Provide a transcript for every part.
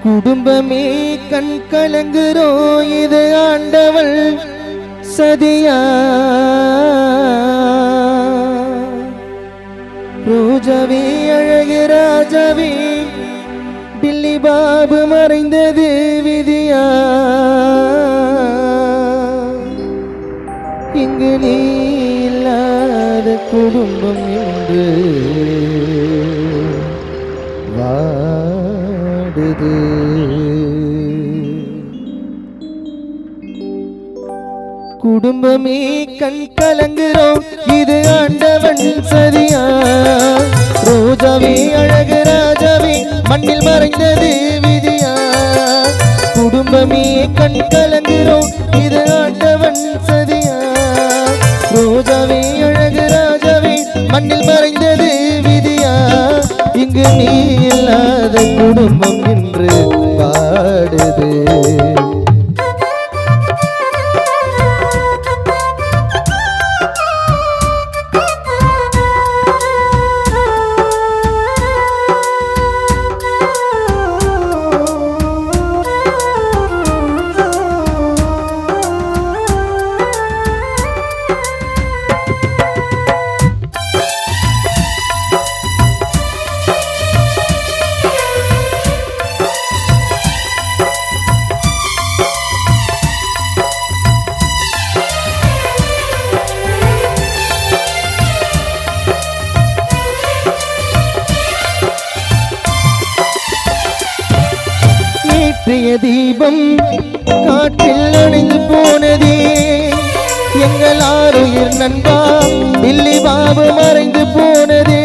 குடும்பமே கண் கலங்குறோம், இது ஆண்டவள் சதியா? ரோஜாவே அழகு ராஜாவே, டில்லி பாபு மறைந்தது விதியா? இங்கு நீ இல்லாத குடும்பம் என்று வாடுது. குடும்பமே கண் கலங்குறோம், இது ஆண்டவன் சதியா? ரோஜாவே அழகு ராஜாவே, மண்ணில் மறைந்தது விதியா? குடும்பமே கண் கலங்குறோம், இது ஆண்டவன் சதியா? ரோஜாவே அழகு ராஜாவே, மண்ணில் மறைந்தது விதியா? இங்கு நீ இல்லாத குடும்பம் என்று பாடுது. தீபம் காற்றில் அணைந்து போனதே, எங்கள் ஆருயிர் நண்பா டில்லி பாபு மறைந்து போனதே.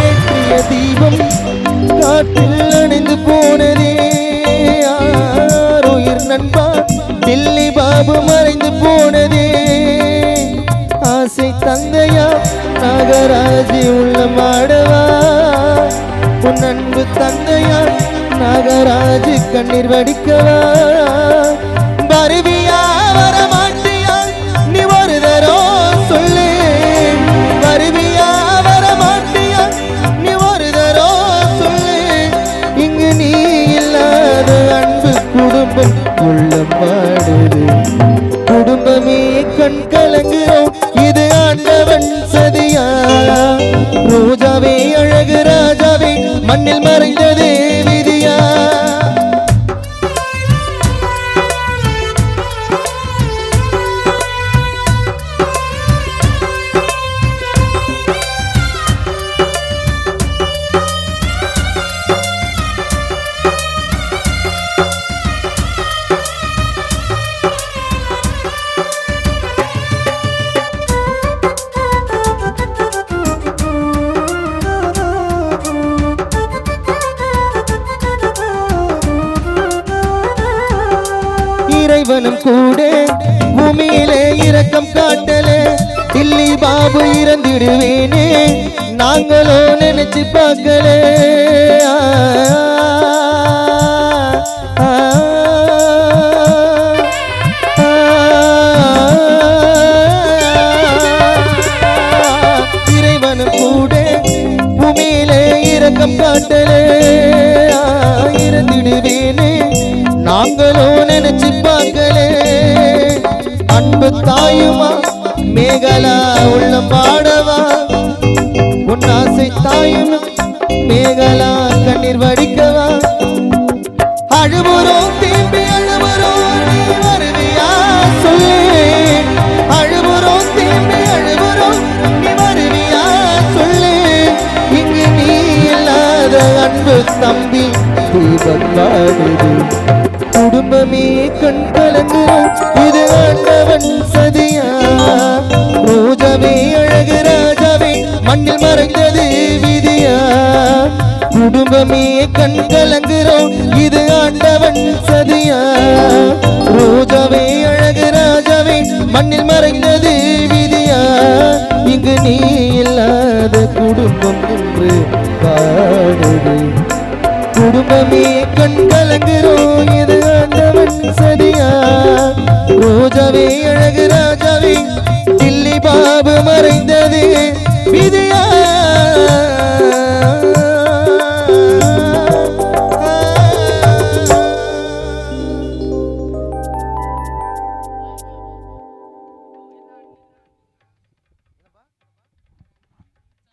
ஏற்றிய தீபம் காற்றில் அணைந்து போனதே, ஆருயிர் நண்பா டில்லி பாபு மறைந்து போனதே. ஆசை தந்தையா நாகராஜி உள்ள மாடவா, உன் அன்பு தந்தையா நாகராஜி கண்ணீர் வடிக்கவா? வருவியா வரமாட்டியா நீ ஒரு தரோ சொல்லு, வருவியா வரமாட்டியா நீ ஒரு தரோ சொல்லு. இங்கு நீ இல்லாத அன்பு குடும்பம் உள்ளம் பாடுது. குடும்பமே கண் கலங்குறோம், இது ஆண்டவன் சதியா? ரோஜாவே அழகு ராஜாவே, மண்ணில் மறைந்தது விதியா? இறைவனும் கூட பூமியிலே இரக்கம் காட்டலே, டில்லி பாபு இறந்திடுவேனே நாங்களோ நினைச்சு பார்க்கலே. இறைவனும் கூட பூமியிலே இரக்கம் காட்டலே, இறந்திடுவேனே நாங்களோ நினைச்சு பார்க்கலே. அன்பு தாயுமா மேகலா உள்ள பாடவா, உன் ஆசை தாயும் மேகலா கண்ணீர் வடிக்கவா? அழுவுறோம் திரும்பி அழுவுறோம், நீ வருவியா சொல்லு. அழுவுறோம் திரும்பி அழுவுறோம், நீ வருவியா சொல்லு. இங்கு நீ இல்லாத அன்பு தம்பி தீபம் பாடுது. குடும்பமே கண் கலங்குறோம், இது ஆண்டவன் சதியா? ரோஜாவே அழகு ராஜாவே, மண்ணில் மறைந்தது விதியா? குடும்பமே கண் கலங்குறோம், இது ஆண்டவன் சதியா? ரோஜாவே அழகு ராஜாவே, மண்ணில் மறைந்தது விதியா? இங்கு நீ இல்லாத குடும்பம் என்று பாடுது. குடும்பமே கண் கலங்குறோம், இது ஆண்டவன் சதியா? ரோஜாவே அழகு ராஜாவே தில்லி பாபு மறைந்தது விதிய